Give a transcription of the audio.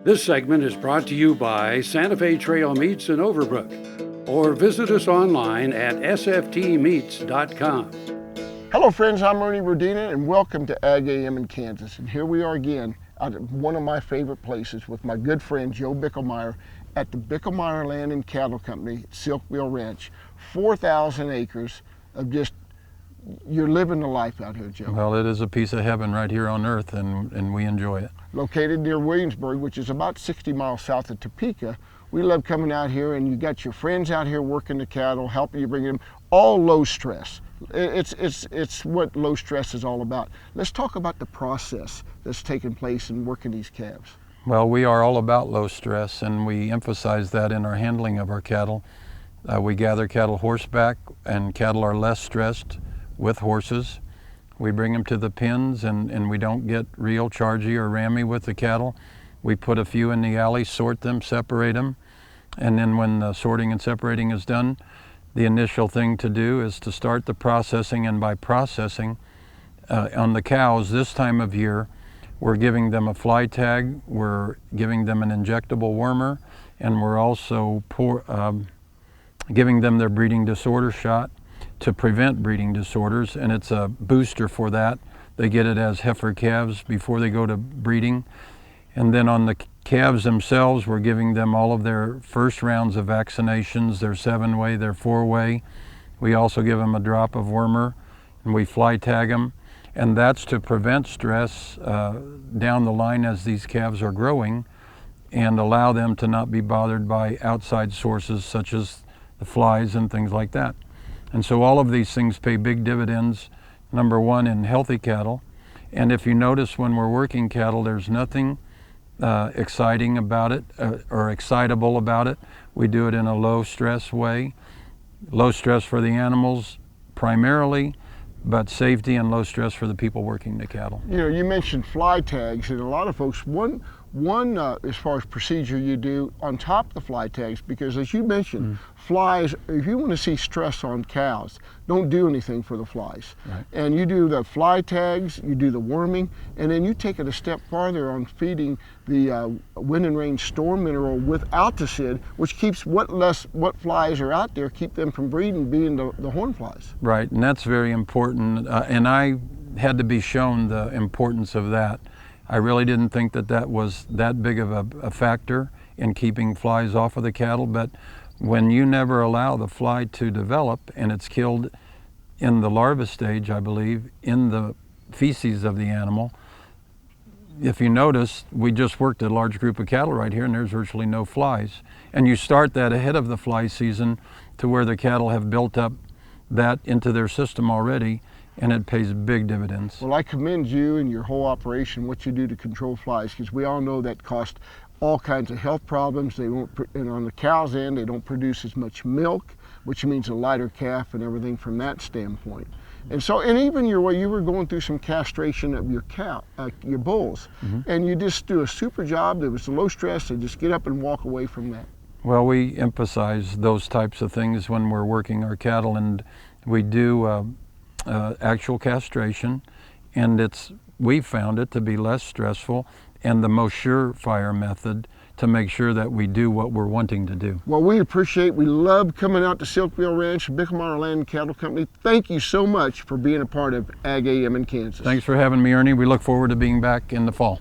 This segment is brought to you by Santa Fe Trail Meats in Overbrook, or visit us online at sftmeats.com. Hello friends, I'm Ernie Rodina and welcome to Ag AM in Kansas. And here we are again at one of my favorite places with my good friend Joe Bichelmeyer at the Bichelmeyer Land and Cattle Company at Silkville Ranch. 4,000 acres of just, you're living the life out here, Joe. Well, it is a piece of heaven right here on earth, and we enjoy it. Located near Williamsburg, which is about 60 miles south of Topeka. We love coming out here, and you got your friends out here working the cattle, helping you bring them, all low stress. It's what low stress is all about. Let's talk about the process that's taking place in working these calves. Well, we are all about low stress, and we emphasize that in our handling of our cattle. We gather cattle horseback, and cattle are less stressed with horses. We bring them to the pens, and we don't get real chargy or rammy with the cattle. We put a few in the alley, sort them, separate them, and then when the sorting and separating is done, the initial thing to do is to start the processing. And by processing, on the cows this time of year, we're giving them a fly tag, we're giving them an injectable wormer, and we're also giving them their breeding disorder shot to prevent breeding disorders, and it's a booster for that. They get it as heifer calves before they go to breeding. And then on the calves themselves, we're giving them all of their first rounds of vaccinations, their 7-way, their 4-way. We also give them a drop of wormer, and we fly tag them. And that's to prevent stress down the line as these calves are growing, and allow them to not be bothered by outside sources such as the flies and things like that. And so all of these things pay big dividends, number one, in healthy cattle. And if you notice, when we're working cattle, there's nothing exciting about it or excitable about it. We do it in a low stress way. Low stress for the animals primarily, but safety and low stress for the people working the cattle. You know, you mentioned fly tags, and a lot of folks, one as far as procedure you do on top of the fly tags, because as you mentioned, flies, if you want to see stress on cows, don't do anything for the flies. Right. And you do the fly tags, you do the worming, and then you take it a step farther on feeding the wind and rain storm mineral with Alticid, which keeps what flies are out there, keep them from breeding, being the horn flies. Right, and that's very important. And I had to be shown the importance of that. I really didn't think that was that big of a factor in keeping flies off of the cattle, but when you never allow the fly to develop, and it's killed in the larva stage, I believe, in the feces of the animal. If you notice, we just worked a large group of cattle right here, and there's virtually no flies. And you start that ahead of the fly season to where the cattle have built up that into their system already, and it pays big dividends. Well, I commend you and your whole operation, what you do to control flies, because we all know that costs all kinds of health problems. They won't, and on the cow's end, they don't produce as much milk, which means a lighter calf and everything from that standpoint. And so, and even you were going through some castration of your your bulls, and you just do a super job. There was low stress, and just get up and walk away from that. Well, we emphasize those types of things when we're working our cattle, and we do actual castration, and we found it to be less stressful and the most surefire method to make sure that we do what we're wanting to do. Well, we love coming out to Silkville Ranch, Bichelmeyer Land and Cattle Company. Thank you so much for being a part of Ag AM in Kansas. Thanks for having me, Ernie. We look forward to being back in the fall.